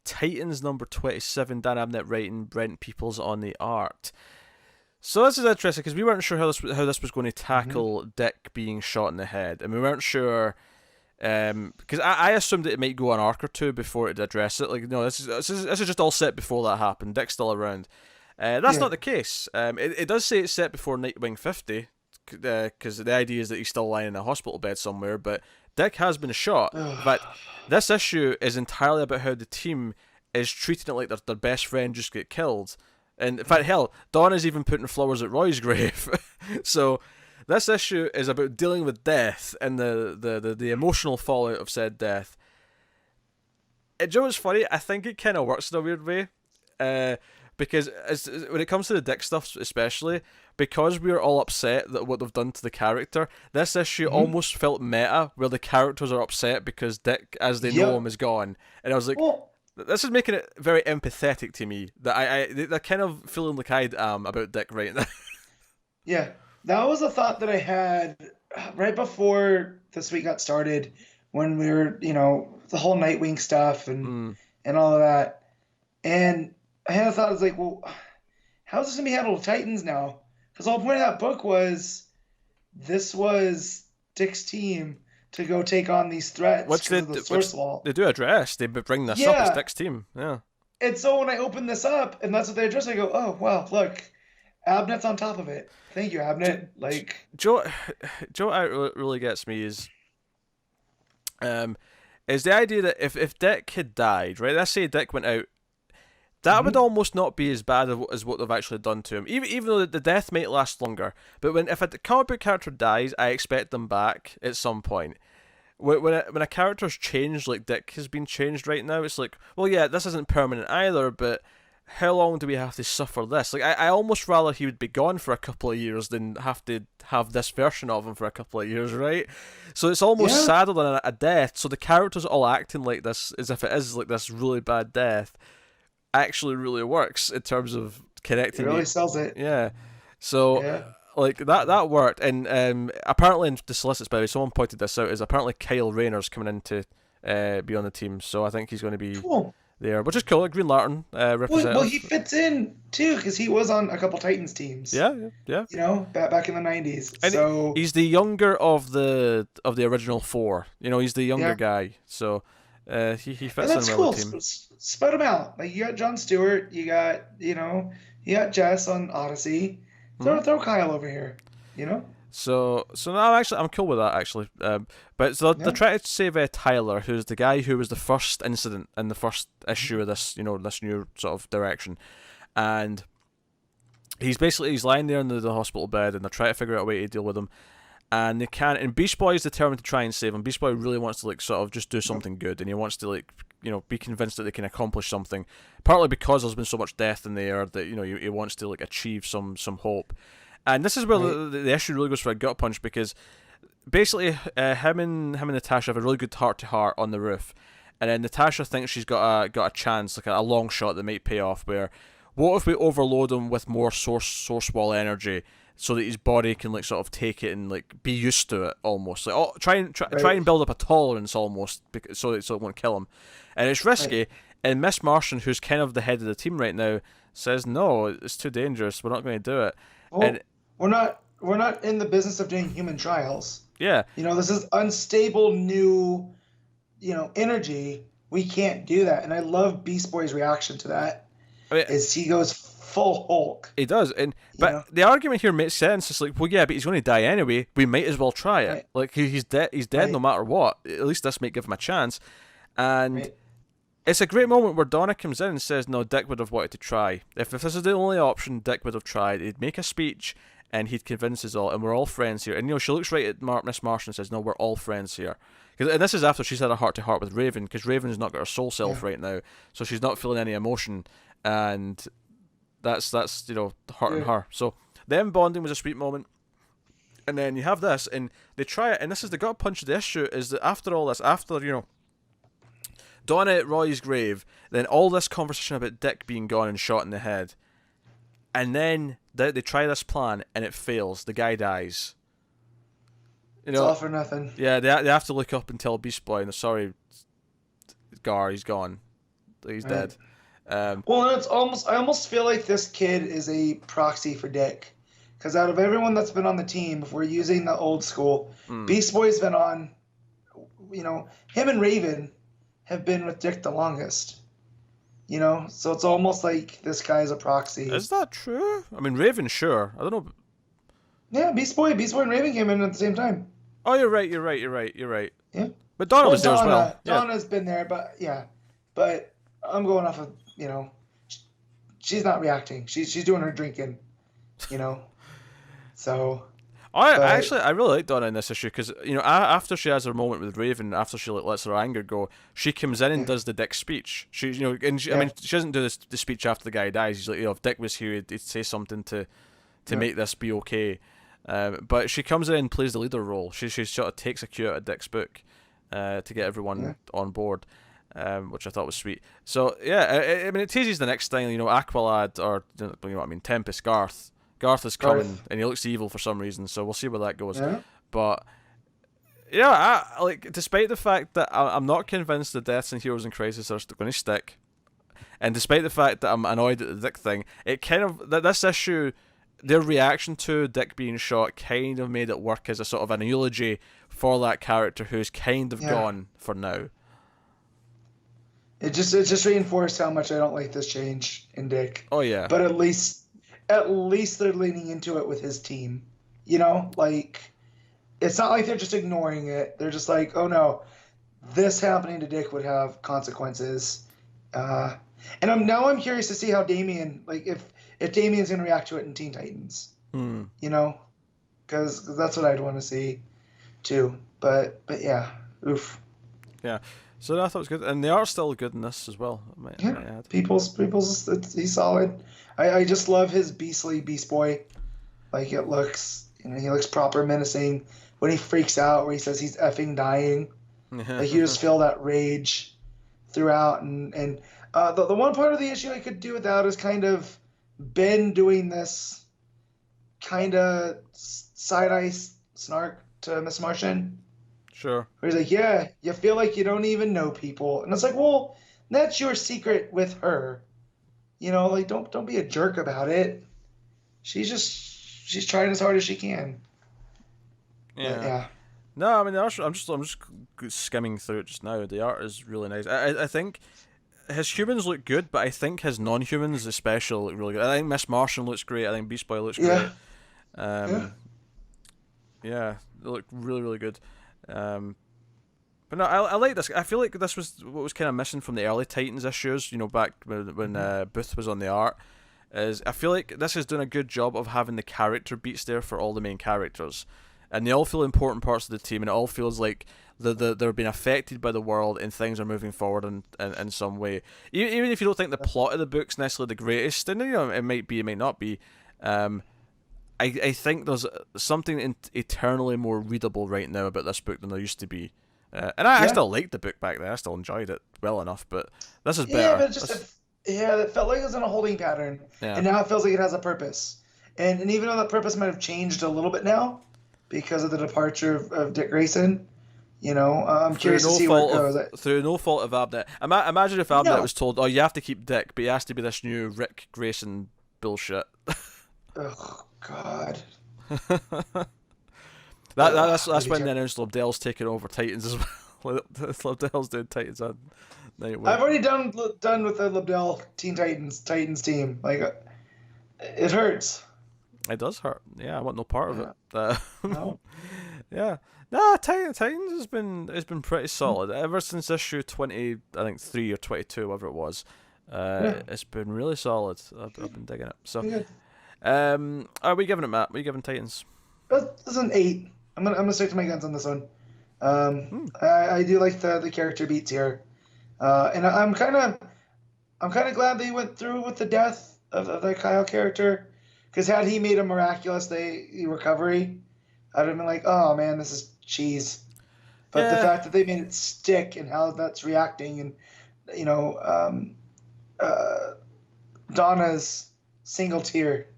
Titans number 27, Dan Abnett writing, Brent Peoples on the art. So this is interesting because we weren't sure how this was going to tackle Dick being shot in the head, and we weren't sure because I assumed that it might go an arc or two before it address it. Like, no, this is just all set before that happened. Dick's still around. That's not the case. It does say it's set before Nightwing 50, because the idea is that he's still lying in a hospital bed somewhere, but Dick has been shot. But this issue is entirely about how the team is treating it like their best friend just get killed. And in fact, hell, Donna's even putting flowers at Roy's grave. So this issue is about dealing with death and the emotional fallout of said death. And you know what's funny? I think it kind of works in a weird way. Because when it comes to the Dick stuff especially, because we're all upset that what they've done to the character, this issue almost felt meta, where the characters are upset because Dick, as they know him, is gone. And I was like, this is making it very empathetic to me, that the kind of feeling like I am about Dick right now. Yeah, that was a thought that I had right before this week got started, when we were, the whole Nightwing stuff and all of that. And I had a thought, I was like, well, how's this going to be handled with Titans now? Because the whole point of that book was, this was Dick's team to go take on these threats because of the Source Wall. They do address. They bring this up as Dick's team. Yeah. And so when I open this up, and that's what they address, I go, oh, well, look, Abnett's on top of it. Thank you, Abnett. Joe, what really gets me is the idea that if Dick had died, right? Let's say Dick went out, that would almost not be as bad as what they've actually done to him. Even though the death might last longer. But if a comic book character dies, I expect them back at some point. When a character's changed, like Dick has been changed right now, it's like, well, yeah, this isn't permanent either, but how long do we have to suffer this? Like, I almost rather he would be gone for a couple of years than have to have this version of him for a couple of years, right? So it's almost sadder than a death. So the characters all acting like this, as if it is like this really bad death, actually really works in terms of connecting. It really sells it. Yeah. So like that worked, and apparently in the solicits, by the way, someone pointed this out, is apparently Kyle Rayner's coming in to be on the team, so I think he's going to be there, which is cool. Like Green Lantern representative. Well, he fits in too because he was on a couple Titans teams. Yeah. Back in the 90s. And so he's the younger of the original four. He's the younger guy, so he fits in well with the team. Spread them out. Like, you got Jon Stewart, you got Jess on Odyssey. Throw Kyle over here. So now I'm cool with that actually. But so they're trying to save Tyler, who's the guy who was the first incident in the first issue of this, this new sort of direction, and he's lying there in the hospital bed, and they're trying to figure out a way to deal with him, and they can't. And Beast Boy is determined to try and save him. Beast Boy really wants to sort of just do something good, and he wants to be convinced that they can accomplish something. Partly because there's been so much death in the air that he wants to achieve some hope. And this is where the issue really goes for a gut punch, because basically him and Natasha have a really good heart-to-heart on the roof, and then Natasha thinks she's got a chance, like a long shot that might pay off, where what if we overload him with more source wall energy so that his body can sort of take it and be used to it almost, try and build up a tolerance almost, so it won't kill him. And it's risky, and Miss Martian, who's kind of the head of the team right now, says no, it's too dangerous, we're not going to do it. And we're not in the business of doing human trials. Yeah. This is unstable new, energy. We can't do that. And I love Beast Boy's reaction to that. Is he goes full Hulk. He does. But the argument here makes sense. It's like, well, yeah, but he's going to die anyway. We might as well try it. Right. Like, he's dead no matter what. At least this might give him a chance. And it's a great moment where Donna comes in and says, no, Dick would have wanted to try. If this is the only option, Dick would have tried. He'd make a speech, and he'd convince us all, and we're all friends here. And she looks right at Miss Martian and says, no, we're all friends here. And this is after she's had a heart-to-heart with Raven, because Raven's not got her soul self right now, so she's not feeling any emotion, and that's hurting her. So them bonding was a sweet moment. And then you have this, and they try it, and this is the gut punch of the issue, is that after all this, after, Donna at Roy's grave, then all this conversation about Dick being gone and shot in the head, and then they try this plan, and it fails. The guy dies. It's all for nothing. Yeah, they have to look up and tell Beast Boy, sorry, Gar, he's gone. He's Right. dead. Well, and I almost feel like this kid is a proxy for Dick, because out of everyone that's been on the team, if we're using the old school, Beast Boy's been on. Him and Raven have been with Dick the longest. So it's almost like this guy's a proxy. Is that true? I mean, Raven, sure. I don't know. Yeah, Beast Boy and Raven came in at the same time. Oh, you're right. Yeah. But Donna was there as well. Yeah. Donna's been there, but I'm going off of she's not reacting. She's doing her drinking, So. I really like Donna in this issue because after she has her moment with Raven, after she lets her anger go, she comes in and does the Dick speech. I mean, she doesn't do the speech after the guy dies. She's like, if Dick was here, he'd say something to make this be okay. But she comes in and plays the leader role. She sort of takes a cue out of Dick's book to get everyone on board, which I thought was sweet. So yeah, I mean, it teases the next thing. Aqualad or Tempest Garth. Garth is coming, and he looks evil for some reason, so we'll see where that goes. Yeah. But yeah, despite the fact that I'm not convinced the deaths in Heroes in Crisis are going to stick, and despite the fact that I'm annoyed at the Dick thing, it kind of this issue, their reaction to Dick being shot kind of made it work as a sort of an eulogy for that character who's kind of gone for now. It just reinforced how much I don't like this change in Dick. Oh yeah. But at least they're leaning into it with his team. It's not like they're just ignoring it. They're just like, oh no, this happening to Dick would have consequences. And I'm curious to see how Damian, if Damian's gonna react to it in Teen Titans. Because that's what I'd want to see too. But yeah, oof. Yeah. So I thought it was good, and the art's still good in this as well. People's, he's solid. I just love his beastly Beast Boy. It looks, he looks proper menacing. When he freaks out, where he says he's effing dying, you just feel that rage throughout. And the one part of the issue I could do without is kind of Ben doing this kind of side-eye snark to Miss Martian. Sure. Where he's like, yeah, you feel like you don't even know people. And it's like, well, that's your secret with her. Don't be a jerk about it. She's trying as hard as she can. Yeah. No, I mean, I'm just skimming through it just now. The art is really nice. I think his humans look good, but I think his non-humans especially look really good. I think Miss Martian looks great. I think Beast Boy looks great. Yeah, they look really, really good. But no, I like this. I feel like this was what was kind of missing from the early Titans issues, back when Booth was on the art. Is I feel like this is doing a good job of having the character beats there for all the main characters, and they all feel important parts of the team, and it all feels like they're being affected by the world and things are moving forward in some way. Even if you don't think the plot of the book's necessarily the greatest, and it might be, it might not be. I think there's something eternally more readable right now about this book than there used to be. And I still liked the book back then. I still enjoyed it well enough, but this is better. Yeah, but it felt like it was in a holding pattern. Yeah. And now it feels like it has a purpose. And even though that purpose might have changed a little bit now because of the departure of Dick Grayson, I'm curious to see where it goes. Through no fault of Abnett. Imagine if Abnett was told, oh, you have to keep Dick, but he has to be this new Rick Grayson bullshit. Oh, God. That's when they announced Lobdell's taking over Titans as well. Lobdell's doing Titans on Nightwing. I've already done with the Lobdell Teen Titans team. It hurts. It does hurt. Yeah, I want no part of it. No. Yeah. Nah, Titans has been pretty solid ever since issue 20. I think 3 or 22, whatever it was. It's been really solid. I've been digging it. So, are we giving it, Matt? Are we giving Titans? This is an 8. I'm gonna stick to my guns on this one. I do like the character beats here, and I'm kind of glad they went through with the death of the Kyle character, because had he made a miraculous recovery, I'd have been like, oh man, this is cheese. But the fact that they made it stick and how that's reacting, and Donna's single tear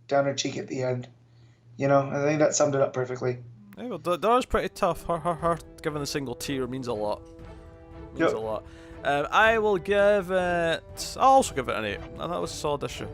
down her cheek at the end. I think that summed it up perfectly. Yeah, well, Donna's pretty tough. Her giving a single tear means a lot. means a lot. I will give it. I'll also give it an 8. I thought it was a solid issue.